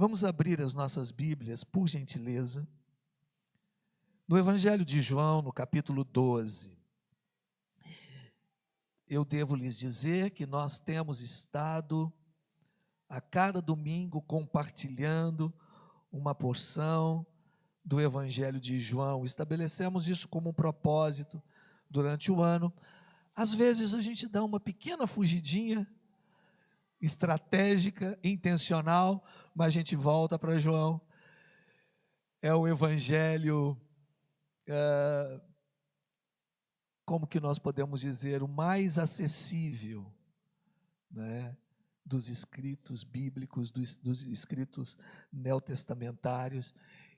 Vamos abrir as nossas Bíblias, por gentileza, no Evangelho de João, no capítulo 12. Eu devo lhes dizer que nós temos estado a cada domingo compartilhando uma porção do Evangelho de João. Estabelecemos isso como um propósito durante o ano. Às vezes a gente dá uma pequena fugidinha, estratégica, intencional, mas a gente volta para João. É o Evangelho, como que nós podemos dizer, o mais acessível, né, dos escritos bíblicos, dos escritos neotestamentários.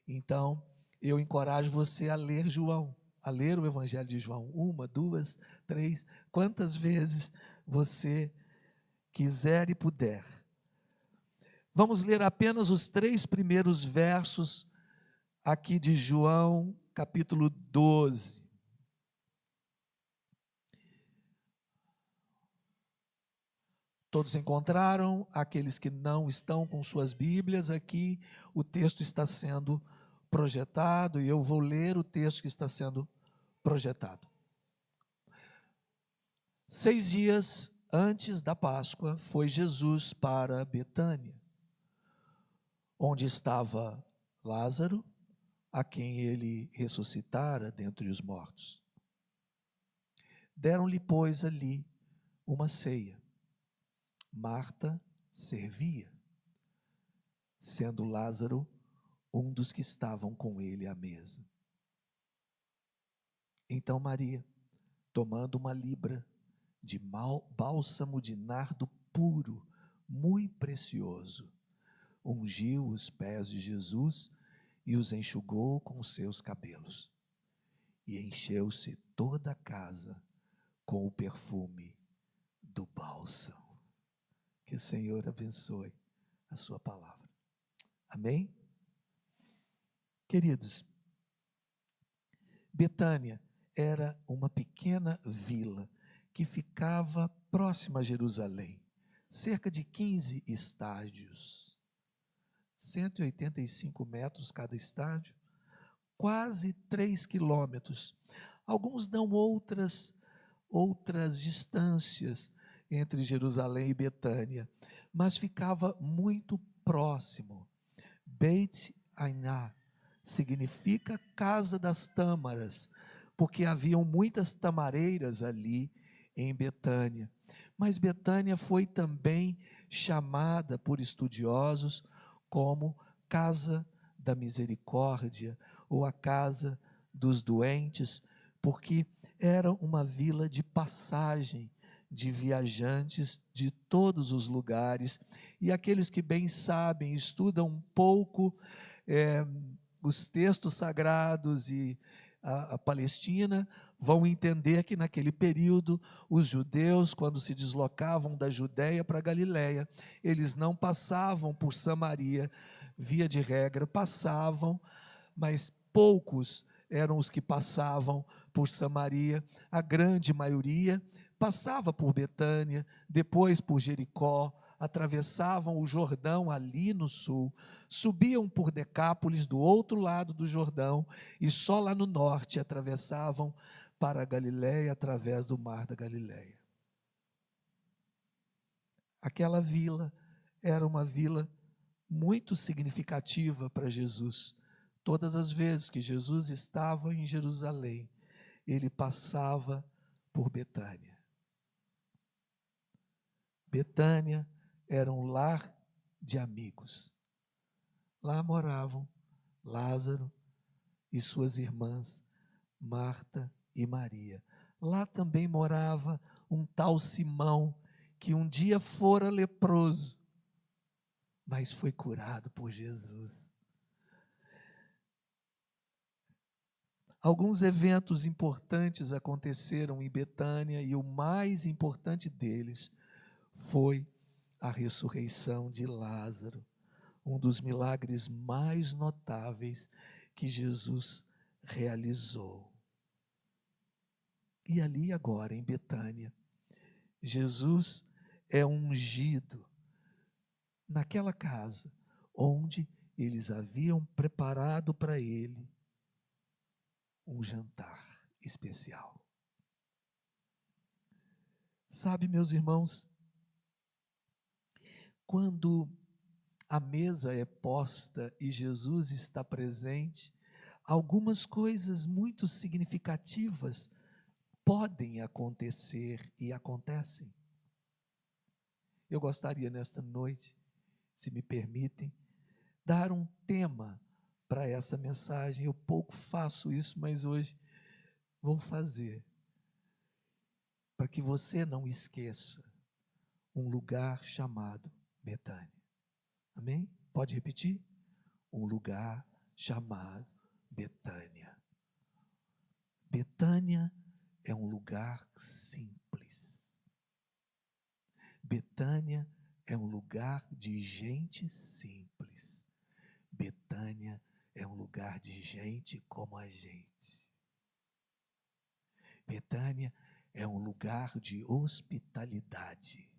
Então, eu encorajo você a ler João, a ler o Evangelho de João, 1, 2, 3, quantas vezes você quiser e puder. Vamos ler apenas os 3 primeiros versos aqui de João, capítulo 12. Todos encontraram? Aqueles que não estão com suas Bíblias, aqui o texto está sendo projetado e eu vou ler o texto que está sendo projetado. 6 dias antes da Páscoa, foi Jesus para Betânia, onde estava Lázaro, a quem ele ressuscitara dentre os mortos. Deram-lhe, pois, ali uma ceia. Marta servia, sendo Lázaro um dos que estavam com ele à mesa. Então Maria, tomando uma libra de bálsamo de nardo puro, muito precioso, ungiu os pés de Jesus e os enxugou com os seus cabelos. E encheu-se toda a casa com o perfume do bálsamo. Que o Senhor abençoe a sua palavra. Amém? Queridos, Betânia era uma pequena vila que ficava próxima a Jerusalém, cerca de 15 estádios, 185 metros cada estádio, quase 3 quilômetros. Alguns dão outras distâncias entre Jerusalém e Betânia, mas ficava muito próximo. Beit Ainá significa casa das tâmaras, porque haviam muitas tamareiras ali em Betânia. Mas Betânia foi também chamada por estudiosos como casa da misericórdia, ou a casa dos doentes, porque era uma vila de passagem de viajantes de todos os lugares, e aqueles que bem sabem, estudam um pouco os textos sagrados e a Palestina, vão entender que naquele período, os judeus, quando se deslocavam da Judéia para a Galiléia, eles não passavam por Samaria, via de regra, passavam, mas poucos eram os que passavam por Samaria, a grande maioria passava por Betânia, depois por Jericó, atravessavam o Jordão ali no sul, subiam por Decápolis do outro lado do Jordão e só lá no norte atravessavam para a Galiléia através do mar da Galiléia. Aquela vila era uma vila muito significativa para Jesus. Todas as vezes que Jesus estava em Jerusalém, ele passava por Betânia. Betânia era um lar de amigos. Lá moravam Lázaro e suas irmãs, Marta e Maria. Lá também morava um tal Simão, que um dia fora leproso, mas foi curado por Jesus. Alguns eventos importantes aconteceram em Betânia e o mais importante deles foi a ressurreição de Lázaro, um dos milagres mais notáveis que Jesus realizou. E ali agora, em Betânia, Jesus é ungido naquela casa, onde eles haviam preparado para ele um jantar especial. Sabe, meus irmãos, quando a mesa é posta e Jesus está presente, algumas coisas muito significativas podem acontecer e acontecem. Eu gostaria nesta noite, se me permitem, dar um tema para essa mensagem. Eu pouco faço isso, mas hoje vou fazer, para que você não esqueça um lugar chamado Betânia. Amém? Pode repetir? Um lugar chamado Betânia. Betânia é um lugar simples. Betânia é um lugar de gente simples. Betânia é um lugar de gente como a gente. Betânia é um lugar de hospitalidade.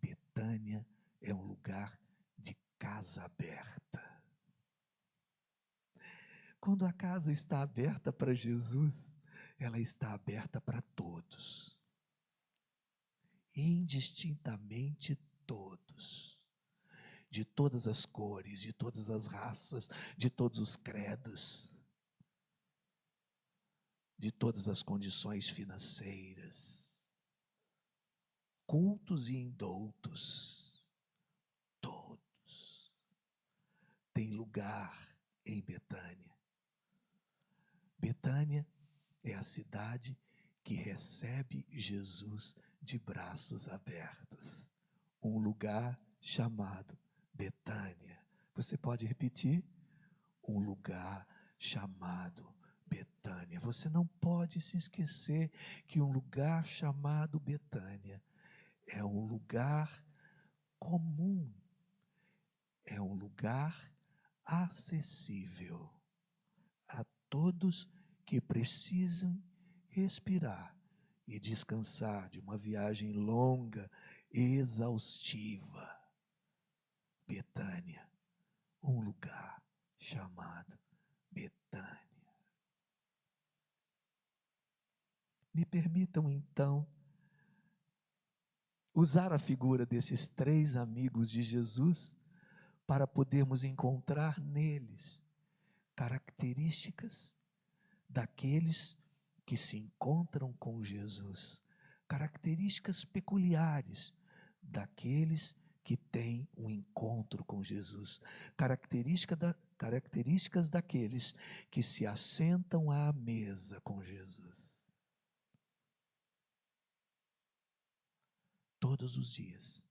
Betânia é um lugar de casa aberta. Quando a casa está aberta para Jesus, ela está aberta para todos. Indistintamente todos. De todas as cores, de todas as raças, de todos os credos, de todas as condições financeiras, cultos e indoutos, todos têm lugar em Betânia. Betânia é a cidade que recebe Jesus de braços abertos, um lugar chamado Betânia. Você pode repetir? Um lugar chamado Betânia. Você não pode se esquecer que um lugar chamado Betânia é um lugar comum, é um lugar acessível a todos que precisam respirar e descansar de uma viagem longa, exaustiva. Betânia, um lugar chamado Betânia. Me permitam então usar a figura desses 3 amigos de Jesus para podermos encontrar neles características daqueles que se encontram com Jesus, características peculiares daqueles que têm um encontro com Jesus, características daqueles que se assentam à mesa com Jesus. Todos os dias,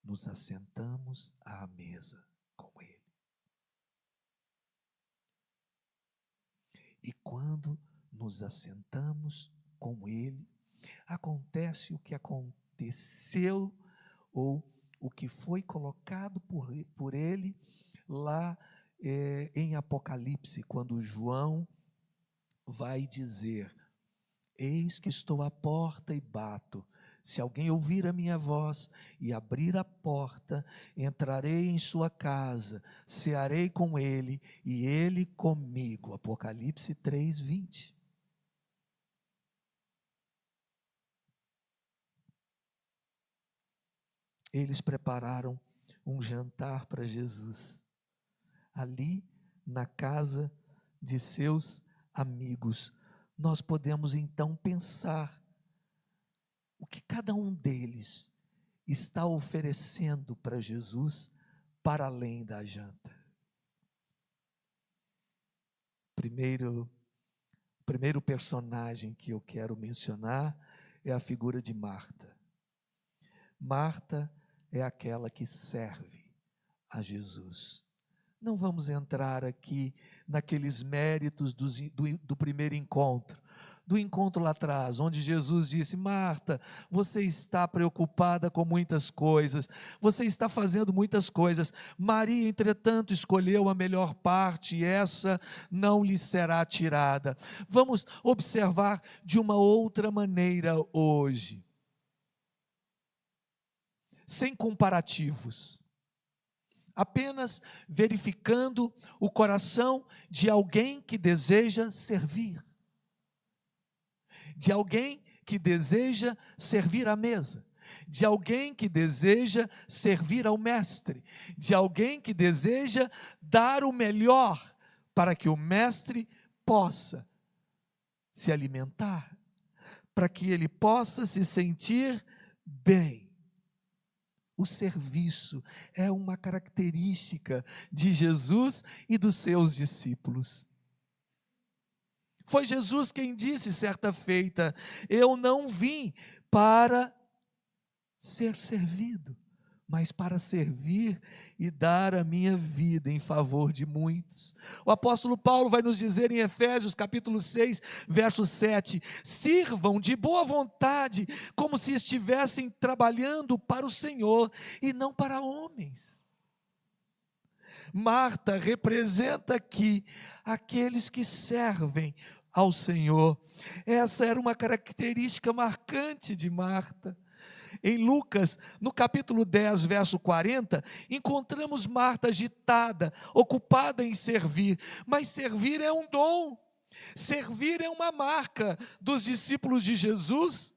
nos assentamos à mesa com Ele. E quando nos assentamos com Ele, acontece o que aconteceu, ou o que foi colocado por Ele lá em Apocalipse, quando João vai dizer: eis que estou à porta e bato. Se alguém ouvir a minha voz e abrir a porta, entrarei em sua casa, cearei com ele e ele comigo. Apocalipse 3:20. Eles prepararam um jantar para Jesus, ali na casa de seus amigos. Nós podemos então pensar o que cada um deles está oferecendo para Jesus para além da janta. Primeiro personagem que eu quero mencionar é a figura de Marta. Marta é aquela que serve a Jesus. Não vamos entrar aqui naqueles méritos do primeiro encontro, do encontro lá atrás, onde Jesus disse: Marta, você está preocupada com muitas coisas, você está fazendo muitas coisas, Maria, entretanto, escolheu a melhor parte, e essa não lhe será tirada. Vamos observar de uma outra maneira hoje. sem comparativos, apenas verificando o coração de alguém que deseja servir, de alguém que deseja servir à mesa, de alguém que deseja servir ao mestre, de alguém que deseja dar o melhor para que o mestre possa se alimentar, para que ele possa se sentir bem. O serviço é uma característica de Jesus e dos seus discípulos. Foi Jesus quem disse certa feita: eu não vim para ser servido, mas para servir e dar a minha vida em favor de muitos. O apóstolo Paulo vai nos dizer em Efésios capítulo 6, verso 7, sirvam de boa vontade, como se estivessem trabalhando para o Senhor e não para homens. Marta representa aqui aqueles que servem ao Senhor. Essa era uma característica marcante de Marta. Em Lucas, no capítulo 10, verso 40, encontramos Marta agitada, ocupada em servir, mas servir é um dom, servir é uma marca dos discípulos de Jesus.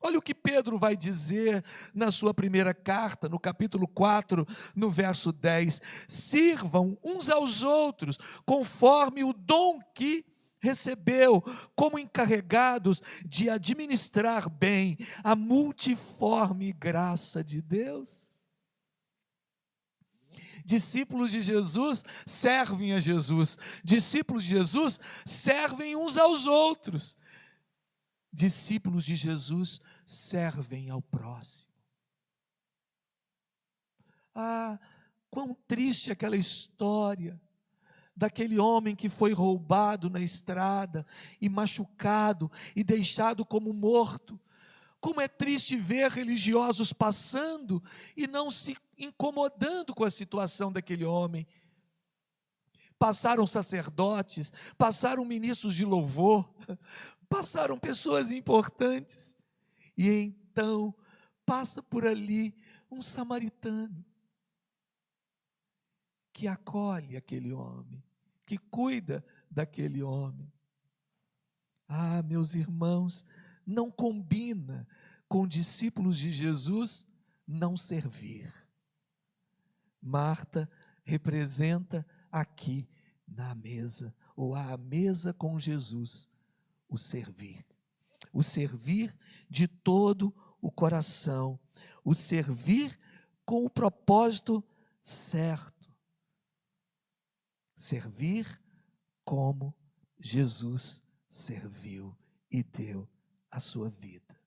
Olha o que Pedro vai dizer na sua primeira carta, no capítulo 4, no verso 10, sirvam uns aos outros, conforme o dom que recebeu, como encarregados de administrar bem a multiforme graça de Deus. Discípulos de Jesus servem a Jesus, discípulos de Jesus servem uns aos outros, discípulos de Jesus servem ao próximo. Ah, quão triste aquela história daquele homem que foi roubado na estrada e machucado e deixado como morto. Como é triste ver religiosos passando e não se incomodando com a situação daquele homem. Passaram sacerdotes, passaram ministros de louvor, passaram pessoas importantes, e então passa por ali um samaritano que acolhe aquele homem, que cuida daquele homem. Ah, meus irmãos, não combina com discípulos de Jesus não servir. Marta representa aqui na mesa, ou à mesa com Jesus, o servir de todo o coração, o servir com o propósito certo. Servir como Jesus serviu e deu a sua vida.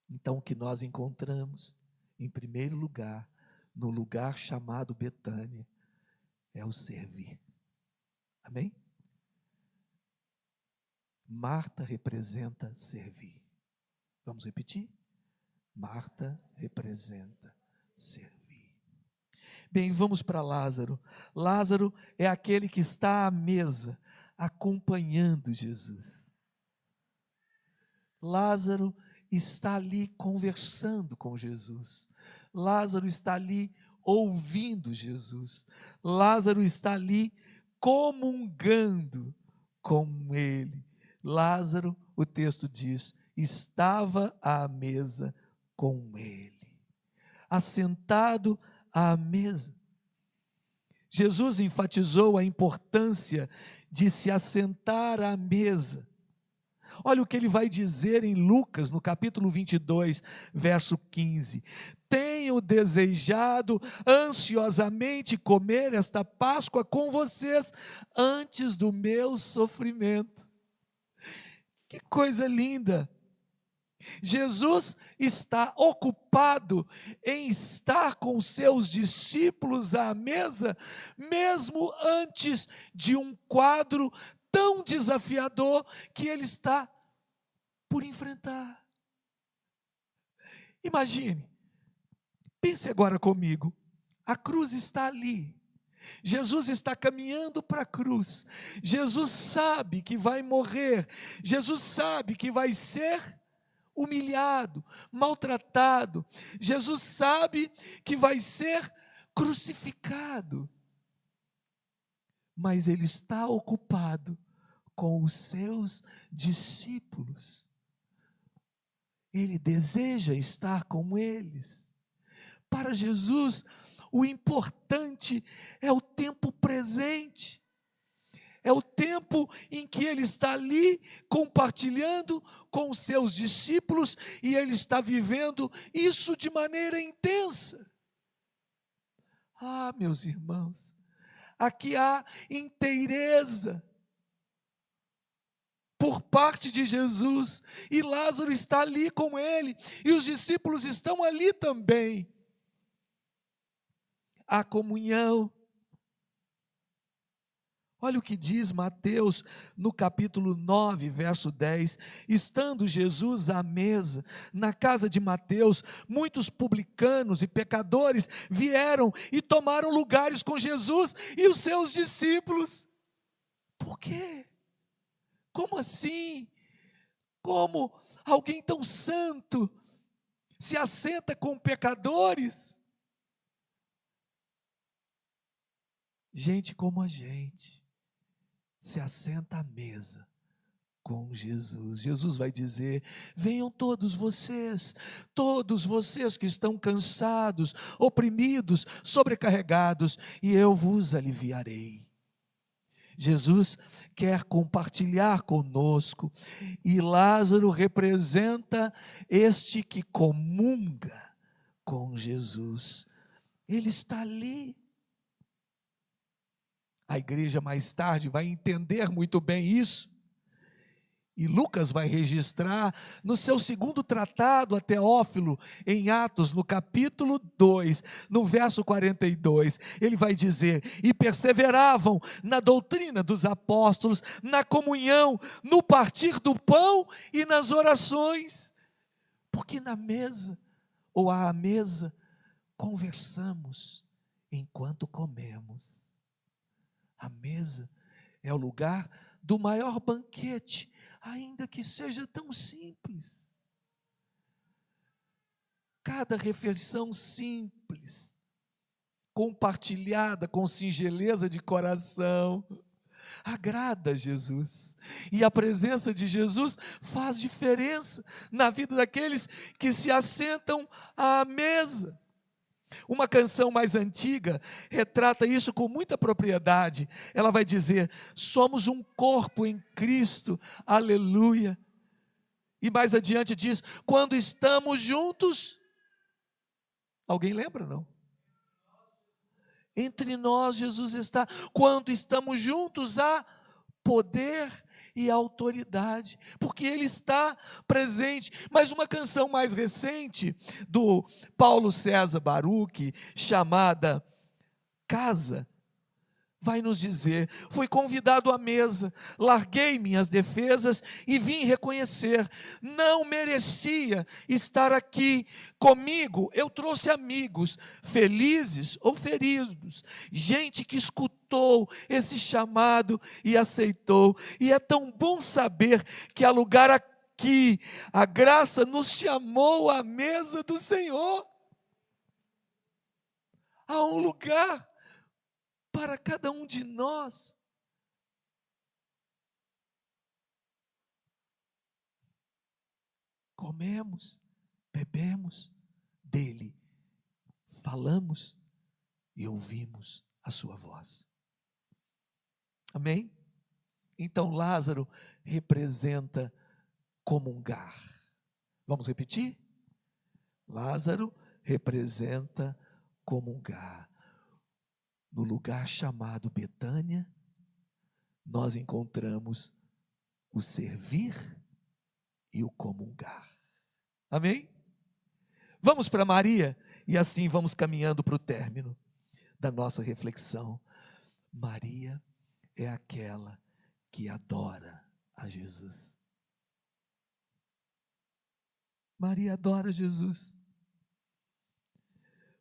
Então, o que nós encontramos, em primeiro lugar, no lugar chamado Betânia, é o servir. Amém? Marta representa servir. Vamos repetir? Marta representa servir. Bem, vamos para Lázaro. Lázaro é aquele que está à mesa, acompanhando Jesus. Lázaro está ali conversando com Jesus. Lázaro está ali ouvindo Jesus. Lázaro está ali comungando com ele. Lázaro, o texto diz, estava à mesa com ele, assentado à mesa. Jesus enfatizou a importância de se assentar à mesa. Olha o que ele vai dizer em Lucas, no capítulo 22, verso 15. Tenho desejado ansiosamente comer esta Páscoa com vocês antes do meu sofrimento. Que coisa linda! Jesus está ocupado em estar com seus discípulos à mesa, mesmo antes de um quadro tão desafiador que ele está por enfrentar. Imagine, pense agora comigo, a cruz está ali, Jesus está caminhando para a cruz, Jesus sabe que vai morrer, Jesus sabe que vai ser humilhado, maltratado. Jesus sabe que vai ser crucificado, mas ele está ocupado com os seus discípulos. Ele deseja estar com eles. Para Jesus, o importante é o tempo presente. É o tempo em que ele está ali compartilhando com os seus discípulos e ele está vivendo isso de maneira intensa. Ah, meus irmãos, aqui há inteireza por parte de Jesus, e Lázaro está ali com ele, e os discípulos estão ali também. A comunhão. Olha o que diz Mateus no capítulo 9, verso 10. Estando Jesus à mesa, na casa de Mateus, muitos publicanos e pecadores vieram e tomaram lugares com Jesus e os seus discípulos. Por quê? Como assim? Como alguém tão santo se assenta com pecadores? Gente como a gente se assenta à mesa com Jesus. Jesus vai dizer: venham todos vocês que estão cansados, oprimidos, sobrecarregados, e eu vos aliviarei. Jesus quer compartilhar conosco, e Lázaro representa este que comunga com Jesus. Ele está ali. A igreja mais tarde vai entender muito bem isso, e Lucas vai registrar no seu segundo tratado a Teófilo, em Atos, no capítulo 2, no verso 42, ele vai dizer: e perseveravam na doutrina dos apóstolos, na comunhão, no partir do pão e nas orações, porque na mesa, ou à mesa, conversamos enquanto comemos. A mesa é o lugar do maior banquete, ainda que seja tão simples. Cada refeição simples, compartilhada com singeleza de coração, agrada a Jesus. E a presença de Jesus faz diferença na vida daqueles que se assentam à mesa. Uma canção mais antiga retrata isso com muita propriedade. Ela vai dizer: somos um corpo em Cristo, aleluia. E mais adiante diz: quando estamos juntos, alguém lembra, não? Entre nós Jesus está. Quando estamos juntos, há poder e autoridade, porque Ele está presente. Mas uma canção mais recente, do Paulo César Baruch, chamada Casa, vai nos dizer: fui convidado à mesa, larguei minhas defesas e vim reconhecer, não merecia estar aqui comigo. Eu trouxe amigos, felizes ou feridos, gente que escutou esse chamado e aceitou. E é tão bom saber que há lugar aqui, a graça nos chamou à mesa do Senhor. Há um lugar para cada um de nós. Comemos, bebemos dele, falamos e ouvimos a sua voz. Amém? Então Lázaro representa comungar. Vamos repetir? Lázaro representa comungar. No lugar chamado Betânia, nós encontramos o servir e o comungar. Amém? Vamos para Maria, e assim vamos caminhando para o término da nossa reflexão. Maria é aquela que adora a Jesus. Maria adora Jesus.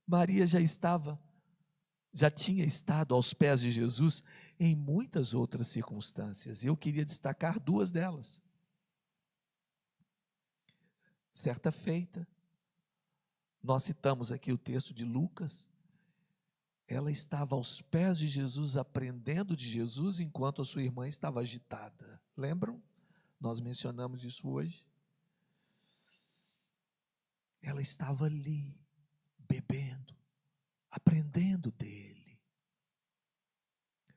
Maria já tinha estado aos pés de Jesus em muitas outras circunstâncias. Eu queria destacar duas delas. Certa feita, nós citamos aqui o texto de Lucas, ela estava aos pés de Jesus, aprendendo de Jesus, enquanto a sua irmã estava agitada. Lembram? Nós mencionamos isso hoje. Ela estava ali, bebendo, aprendendo dele.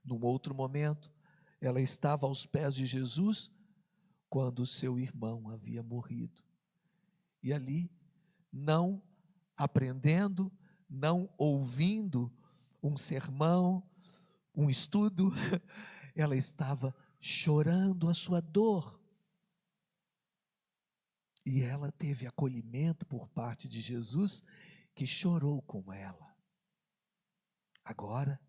Num outro momento, ela estava aos pés de Jesus, quando seu irmão havia morrido. E ali, não aprendendo, não ouvindo um sermão, um estudo, ela estava chorando a sua dor. E ela teve acolhimento por parte de Jesus, que chorou com ela. Agora,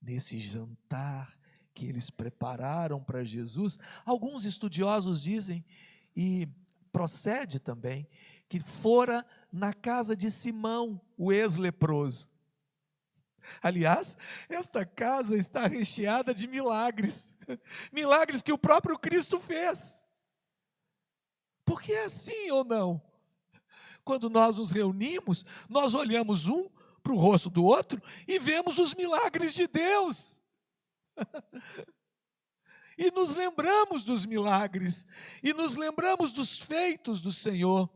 nesse jantar que eles prepararam para Jesus, alguns estudiosos dizem, e procede também, que fora na casa de Simão, o ex-leproso. Aliás, esta casa está recheada de milagres, milagres que o próprio Cristo fez. Porque é assim ou não? Quando nós nos reunimos, nós olhamos um para o rosto do outro e vemos os milagres de Deus. E nos lembramos dos milagres, e nos lembramos dos feitos do Senhor.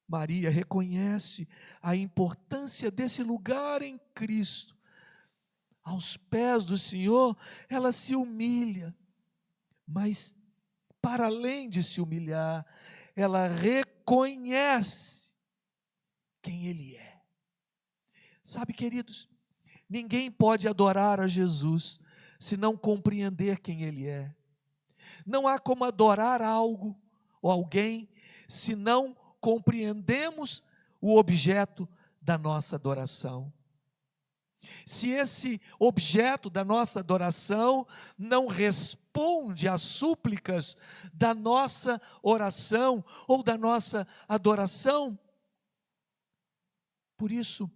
Maria reconhece a importância desse lugar em Cristo. Aos pés do Senhor, ela se humilha, mas para além de se humilhar, ela reconhece quem Ele é. Sabe, queridos, ninguém pode adorar a Jesus se não compreender quem Ele é. Não há como adorar algo ou alguém se não compreendemos o objeto da nossa adoração. Se esse objeto da nossa adoração não responde às súplicas da nossa oração ou da nossa adoração, por isso,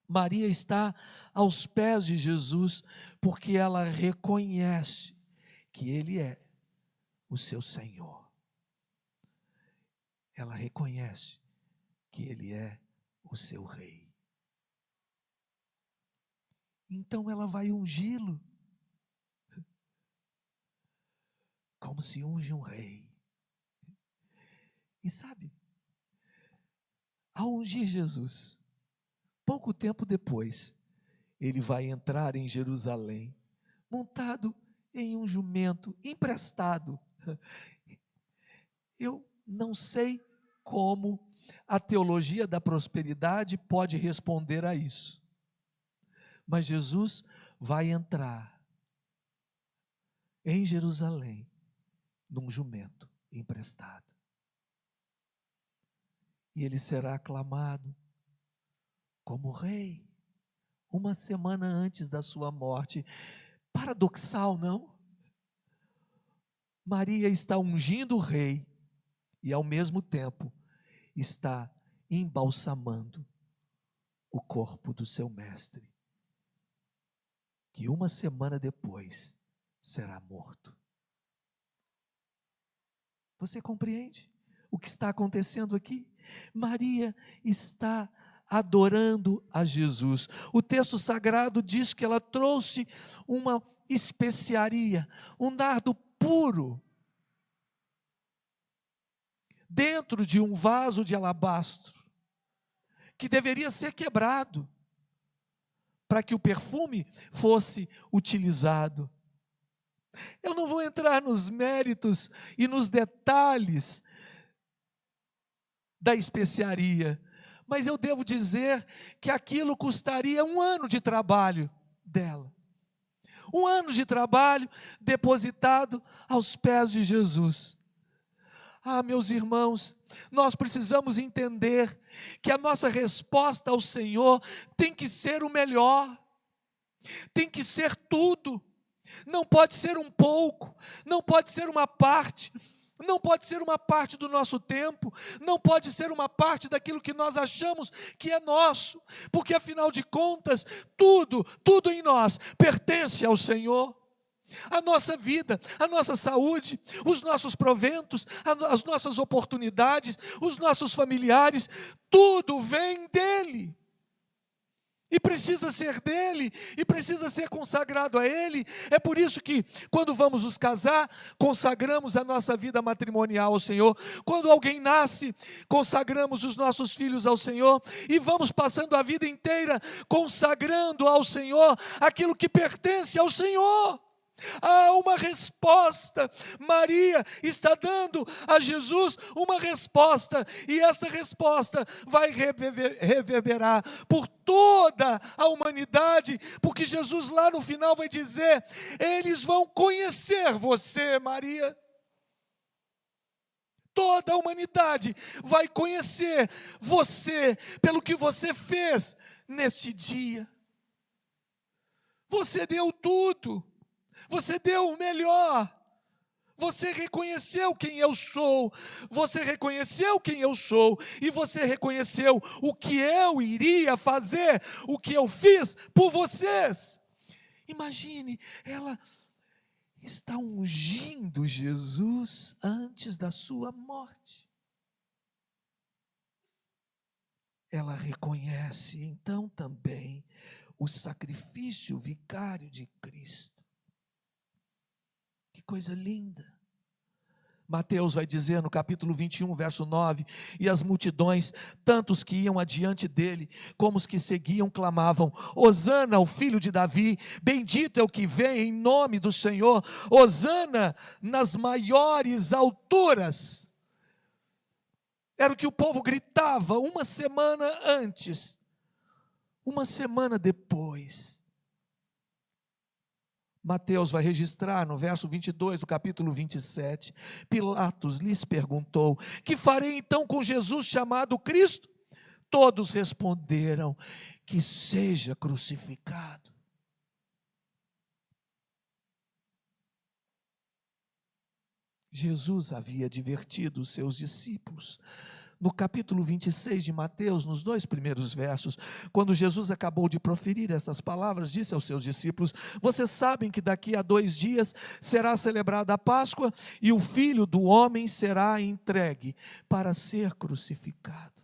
Maria está aos pés de Jesus, porque ela reconhece que Ele é o seu Senhor. Ela reconhece que Ele é o seu Rei. Então ela vai ungí-lo, como se unge um rei. E sabe, ao ungir Jesus, pouco tempo depois, ele vai entrar em Jerusalém, montado em um jumento emprestado. Eu não sei como a teologia da prosperidade pode responder a isso. Mas Jesus vai entrar em Jerusalém num jumento emprestado. E ele será aclamado como rei, uma semana antes da sua morte. Paradoxal, não? Maria está ungindo o rei e ao mesmo tempo está embalsamando o corpo do seu mestre, que uma semana depois será morto. Você compreende o que está acontecendo aqui? Maria está adorando a Jesus. O texto sagrado diz que ela trouxe uma especiaria, um nardo puro, dentro de um vaso de alabastro, que deveria ser quebrado, para que o perfume fosse utilizado. Eu não vou entrar nos méritos e nos detalhes da especiaria, mas eu devo dizer que aquilo custaria 1 ano de trabalho dela. 1 ano de trabalho depositado aos pés de Jesus. Ah, meus irmãos, nós precisamos entender que a nossa resposta ao Senhor tem que ser o melhor, tem que ser tudo, não pode ser um pouco, não pode ser uma parte, não pode ser uma parte do nosso tempo, não pode ser uma parte daquilo que nós achamos que é nosso, porque afinal de contas, tudo em nós pertence ao Senhor. A nossa vida, a nossa saúde, os nossos proventos, as nossas oportunidades, os nossos familiares, tudo vem dele. E precisa ser dele, e precisa ser consagrado a ele. É por isso que, quando vamos nos casar, consagramos a nossa vida matrimonial ao Senhor. Quando alguém nasce, consagramos os nossos filhos ao Senhor. E vamos passando a vida inteira consagrando ao Senhor aquilo que pertence ao Senhor. Há uma resposta. Maria está dando a Jesus uma resposta, e essa resposta vai reverberar por toda a humanidade, porque Jesus lá no final vai dizer: eles vão conhecer você, Maria. Toda a humanidade vai conhecer você pelo que você fez neste dia. Você deu tudo. Você deu o melhor. Você reconheceu quem eu sou. Você reconheceu quem eu sou. E você reconheceu o que eu iria fazer, o que eu fiz por vocês. Imagine, ela está ungindo Jesus antes da sua morte. Ela reconhece então também o sacrifício vicário de Cristo. Que coisa linda. Mateus vai dizer no capítulo 21, verso 9: e as multidões, tantos que iam adiante dele, como os que seguiam, clamavam: Hosana ao filho de Davi, bendito é o que vem em nome do Senhor, Hosana nas maiores alturas. Era o que o povo gritava uma semana antes, uma semana depois. Mateus vai registrar no verso 22 do capítulo 27, Pilatos lhes perguntou: que farei então com Jesus chamado Cristo? Todos responderam: que seja crucificado. Jesus havia advertido os seus discípulos. No capítulo 26 de Mateus, nos 2 primeiros versos, quando Jesus acabou de proferir essas palavras, disse aos seus discípulos: vocês sabem que daqui a 2 dias será celebrada a Páscoa, e o Filho do Homem será entregue para ser crucificado.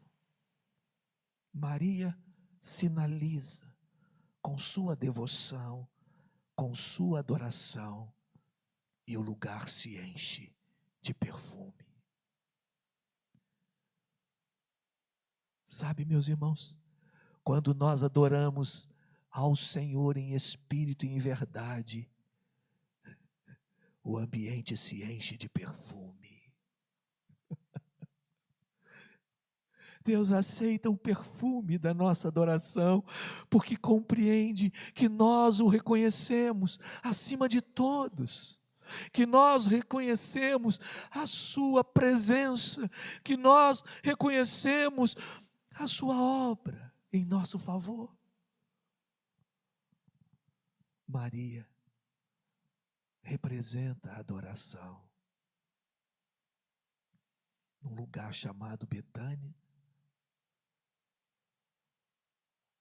Maria sinaliza com sua devoção, com sua adoração, e o lugar se enche de perfume. Sabe, meus irmãos, quando nós adoramos ao Senhor em espírito e em verdade, o ambiente se enche de perfume. Deus aceita o perfume da nossa adoração, porque compreende que nós o reconhecemos acima de todos, que nós reconhecemos a sua presença, que nós reconhecemos a sua obra em nosso favor. Maria representa a adoração. Num lugar chamado Betânia,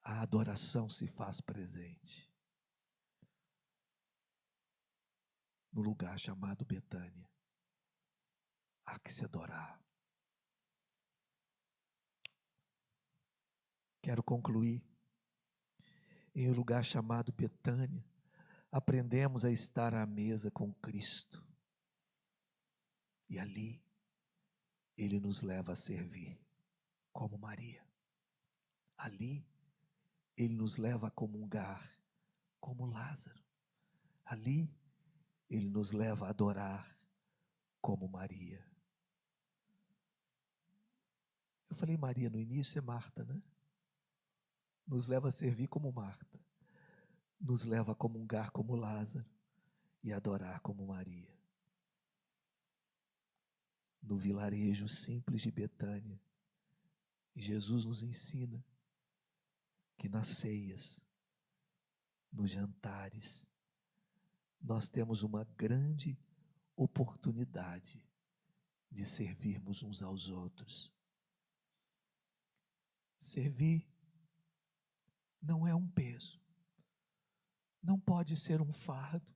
a adoração se faz presente. No lugar chamado Betânia, há que se adorar. Quero concluir. Em um lugar chamado Betânia, aprendemos a estar à mesa com Cristo. E ali, Ele nos leva a servir, como Maria. Ali, Ele nos leva a comungar, como Lázaro. Ali, Ele nos leva a adorar, como Maria. Eu falei Maria no início, é Marta, né? Nos leva a servir como Marta. Nos leva a comungar como Lázaro e adorar como Maria. No vilarejo simples de Betânia, Jesus nos ensina que nas ceias, nos jantares, nós temos uma grande oportunidade de servirmos uns aos outros. Servir não é um peso, não pode ser um fardo,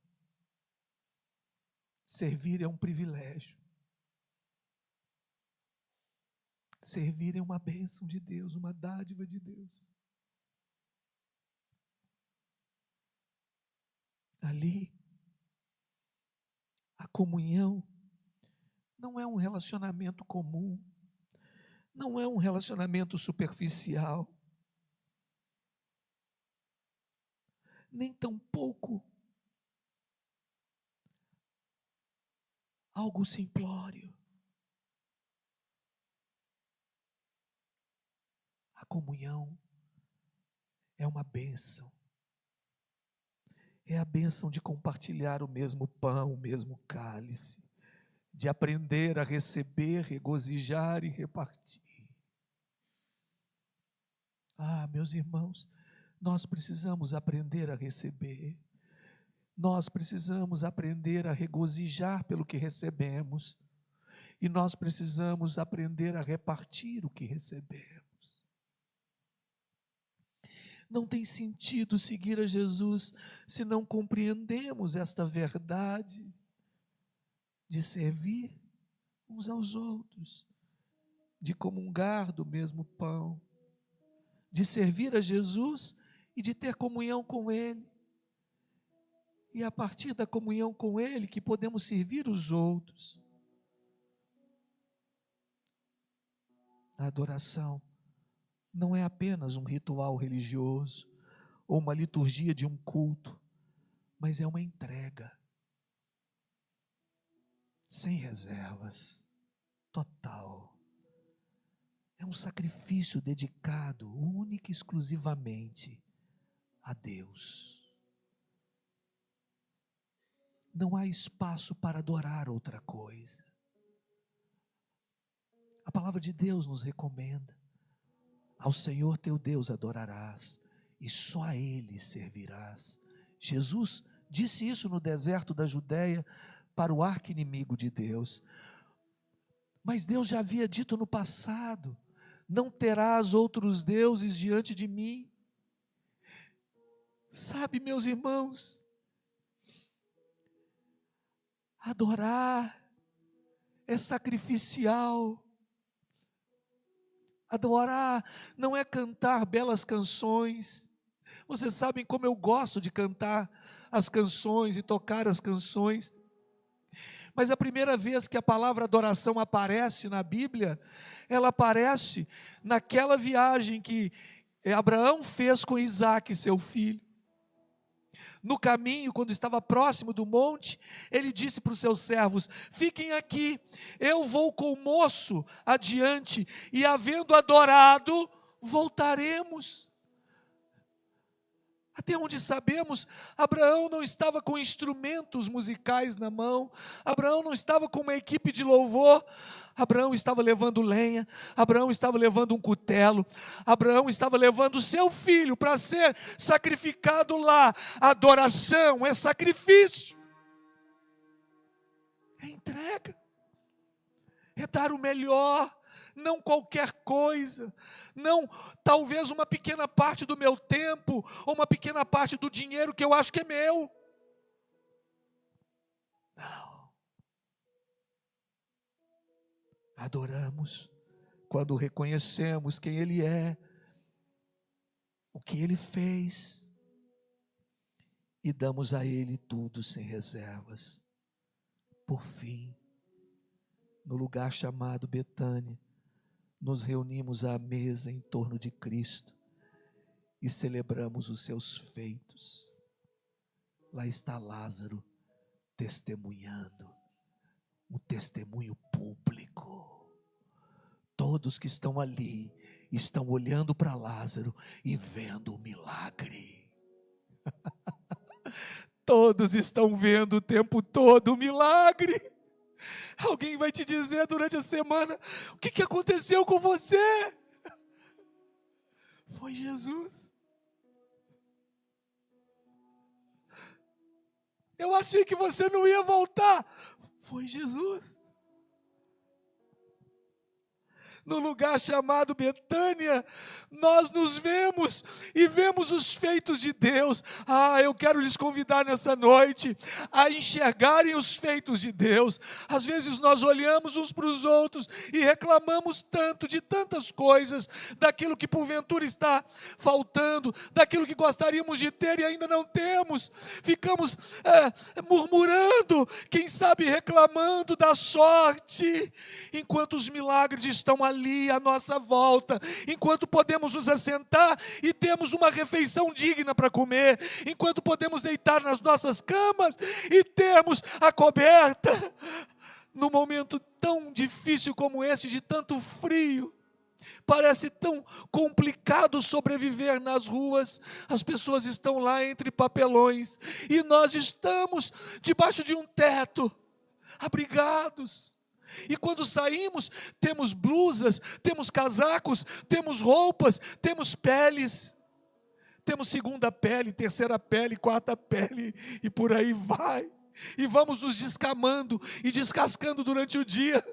Servir é um privilégio. Servir é uma bênção de Deus, uma dádiva de Deus. Ali, a comunhão não é um relacionamento comum, não é um relacionamento superficial, nem tampouco algo simplório. A comunhão é uma bênção. É a bênção de compartilhar o mesmo pão, o mesmo cálice, de aprender a receber, regozijar e repartir. Ah, meus irmãos, nós precisamos aprender a receber. Nós precisamos aprender a regozijar pelo que recebemos. E nós precisamos aprender a repartir o que recebemos. Não tem sentido seguir a Jesus se não compreendemos esta verdade de servir uns aos outros, de comungar do mesmo pão, de servir a Jesus e de ter comunhão com Ele. E a partir da comunhão com Ele que podemos servir os outros. A adoração não é apenas um ritual religioso ou uma liturgia de um culto, mas é uma entrega sem reservas, total. É um sacrifício dedicado única e exclusivamente a Deus. Não há espaço para adorar outra coisa. A palavra de Deus nos recomenda: ao Senhor teu Deus adorarás, e só a Ele servirás. Jesus disse isso no deserto da Judeia para o arqui-inimigo de Deus. Mas Deus já havia dito no passado: não terás outros deuses diante de mim. Sabe, meus irmãos, adorar é sacrificial. Adorar não é cantar belas canções. Vocês sabem como eu gosto de cantar as canções e tocar as canções. Mas a primeira vez que a palavra adoração aparece na Bíblia, ela aparece naquela viagem que Abraão fez com Isaque, seu filho. No caminho, quando estava próximo do monte, ele disse para os seus servos: fiquem aqui, eu vou com o moço adiante, e havendo adorado, voltaremos. Até onde sabemos, Abraão não estava com instrumentos musicais na mão, Abraão não estava com uma equipe de louvor, Abraão estava levando lenha, Abraão estava levando um cutelo, Abraão estava levando o seu filho para ser sacrificado lá. Adoração é sacrifício, é entrega, é dar o melhor, não qualquer coisa, não talvez uma pequena parte do meu tempo, ou uma pequena parte do dinheiro que eu acho que é meu. Não. Adoramos quando reconhecemos quem Ele é, o que Ele fez, e damos a Ele tudo sem reservas. Por fim, no lugar chamado Betânia, nos reunimos à mesa em torno de Cristo e celebramos os seus feitos. Lá está Lázaro testemunhando, um testemunho público. Todos que estão ali estão olhando para Lázaro e vendo o milagre. Todos estão vendo o tempo todo o milagre. Alguém vai te dizer durante a semana: o que aconteceu com você? Foi Jesus. Eu achei que você não ia voltar. Foi Jesus. no lugar chamado Betânia, nós nos vemos e vemos os feitos de Deus. Eu quero lhes convidar nessa noite a enxergarem os feitos de Deus. Às vezes nós olhamos uns para os outros e reclamamos tanto de tantas coisas, daquilo que porventura está faltando, daquilo que gostaríamos de ter e ainda não temos. Ficamos murmurando, quem sabe reclamando da sorte, enquanto os milagres estão ali à nossa volta, enquanto podemos nos assentar e temos uma refeição digna para comer, enquanto podemos deitar nas nossas camas e termos a coberta. No momento tão difícil como esse, de tanto frio, parece tão complicado sobreviver nas ruas. As pessoas estão lá entre papelões e nós estamos debaixo de um teto, abrigados. E quando saímos, temos blusas, temos casacos, temos roupas, temos peles, temos segunda pele, terceira pele, quarta pele, e por aí vai. E vamos nos descamando e descascando durante o dia.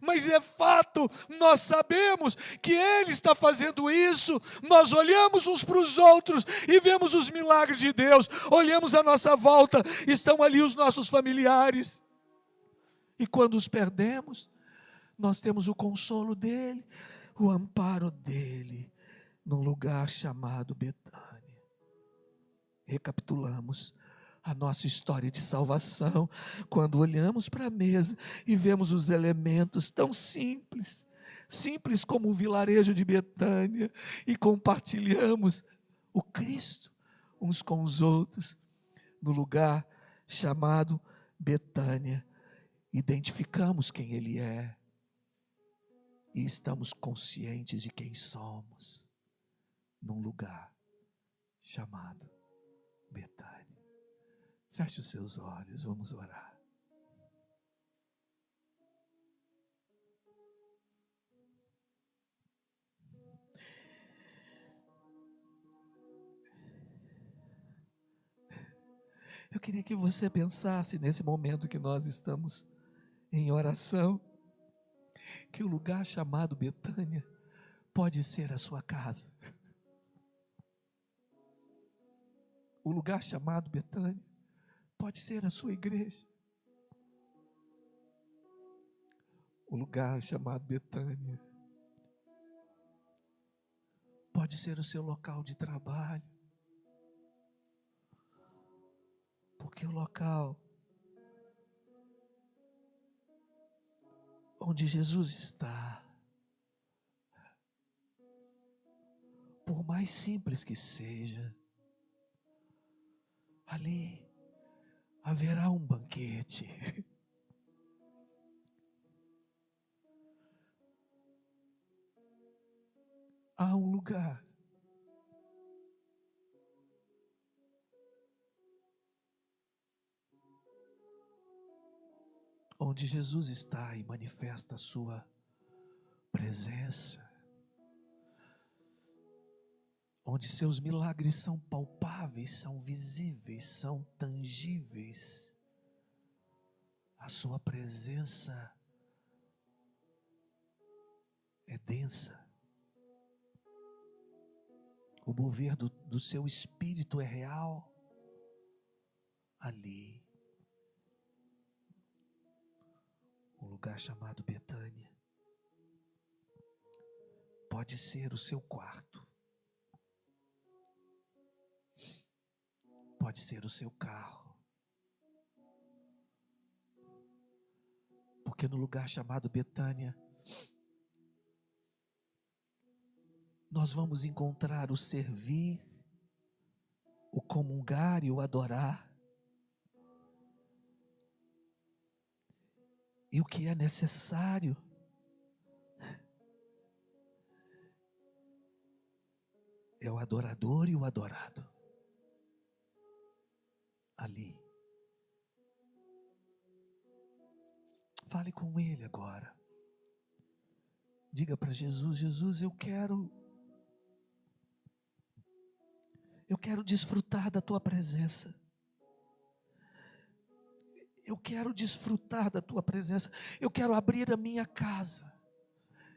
Mas é fato, nós sabemos que Ele está fazendo isso. Nós olhamos uns para os outros e vemos os milagres de Deus. Olhamos à nossa volta, estão ali os nossos familiares. E quando os perdemos, nós temos o consolo dEle, o amparo dEle, num lugar chamado Betânia. Recapitulamos a nossa história de salvação, quando olhamos para a mesa e vemos os elementos tão simples, simples como o vilarejo de Betânia, e compartilhamos o Cristo uns com os outros, no lugar chamado Betânia. Identificamos quem Ele é e estamos conscientes de quem somos, num lugar chamado Betânia. Feche os seus olhos, vamos orar. Eu queria que você pensasse nesse momento que nós estamos em oração, que o lugar chamado Betânia pode ser a sua casa. O lugar chamado Betânia pode ser a sua igreja. O lugar chamado Betânia pode ser o seu local de trabalho. Porque o local onde Jesus está, por mais simples que seja, ali haverá um banquete. Há um lugar onde Jesus está e manifesta a sua presença, onde seus milagres são palpáveis, são visíveis, são tangíveis. A sua presença é densa. O mover do seu espírito é real. Ali, um lugar chamado Betânia pode ser o seu quarto, pode ser o seu carro, porque no lugar chamado Betânia nós vamos encontrar o servir, o comungar e o adorar. E o que é necessário é o adorador e o adorado. Ali. Fale com Ele agora. Diga para Jesus: Jesus, eu quero desfrutar da Tua presença. Eu quero desfrutar da Tua presença. Eu quero abrir a minha casa.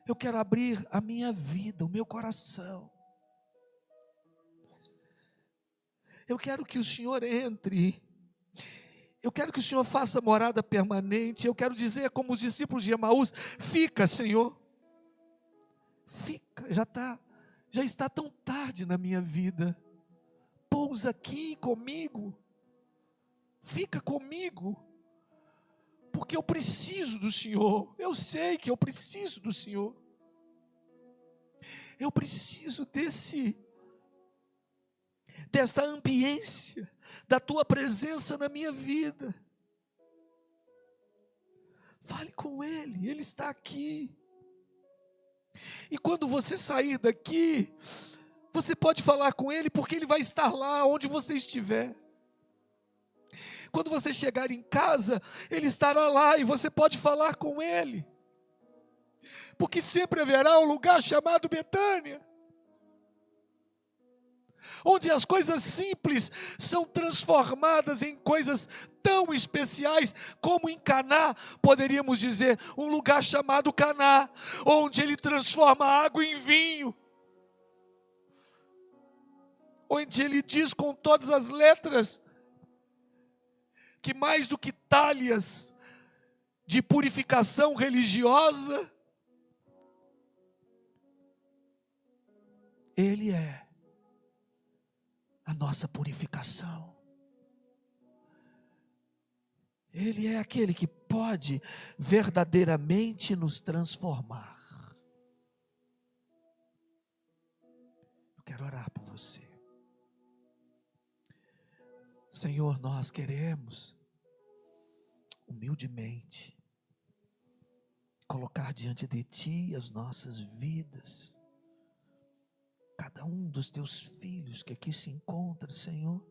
Eu quero abrir a minha vida, o meu coração. Eu quero que o Senhor entre. Eu quero que o Senhor faça morada permanente. Eu quero dizer como os discípulos de Emaús: fica, Senhor. Fica, já está tão tarde na minha vida. Pousa aqui comigo. Fica comigo. Porque eu preciso do Senhor. Eu sei que eu preciso do Senhor. Eu preciso desta ambiência, da tua presença na minha vida. Fale com Ele, Ele está aqui. E quando você sair daqui, você pode falar com Ele, porque Ele vai estar lá onde você estiver. Quando você chegar em casa, Ele estará lá e você pode falar com Ele. Porque sempre haverá um lugar chamado Betânia, onde as coisas simples são transformadas em coisas tão especiais, como em Caná, poderíamos dizer, um lugar chamado Caná, onde Ele transforma a água em vinho, onde Ele diz com todas as letras, que mais do que talhas de purificação religiosa, Ele é a nossa purificação. Ele é aquele que pode verdadeiramente nos transformar. Eu quero orar por você. Senhor, nós queremos humildemente colocar diante de Ti as nossas vidas, cada um dos Teus filhos que aqui se encontra, Senhor.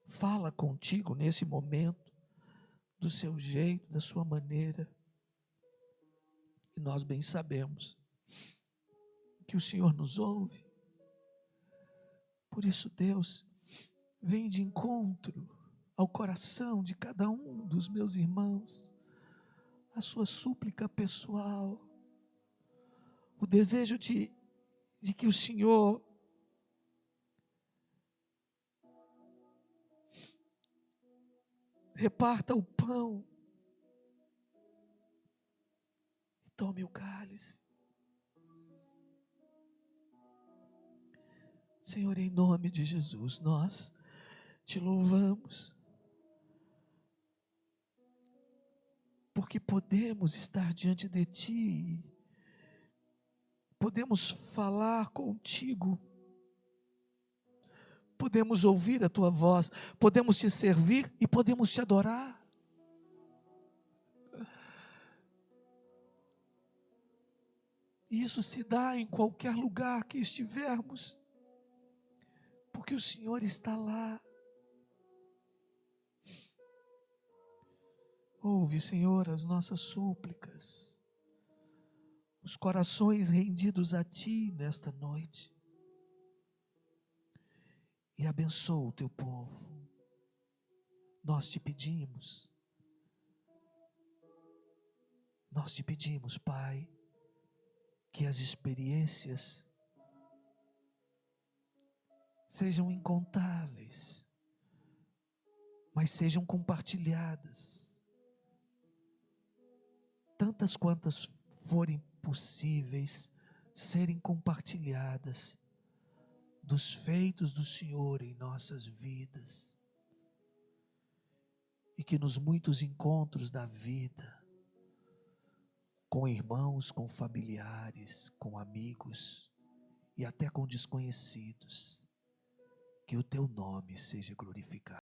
Fala contigo nesse momento, do seu jeito, da sua maneira. E nós bem sabemos que o Senhor nos ouve. Por isso, Deus, vem de encontro ao coração de cada um dos meus irmãos, a sua súplica pessoal, o desejo de que o Senhor reparta o pão e tome o cálice. Senhor, em nome de Jesus, nós te louvamos, porque podemos estar diante de Ti, podemos falar contigo, podemos ouvir a Tua voz, podemos Te servir e podemos Te adorar. Isso se dá em qualquer lugar que estivermos, porque o Senhor está lá. Ouve, Senhor, as nossas súplicas, os corações rendidos a Ti nesta noite, e abençoa o Teu povo. Nós te pedimos, Pai, que as experiências sejam incontáveis, mas sejam compartilhadas, tantas quantas forem possíveis serem compartilhadas, dos feitos do Senhor em nossas vidas, e que nos muitos encontros da vida, com irmãos, com familiares, com amigos e até com desconhecidos, que o Teu nome seja glorificado.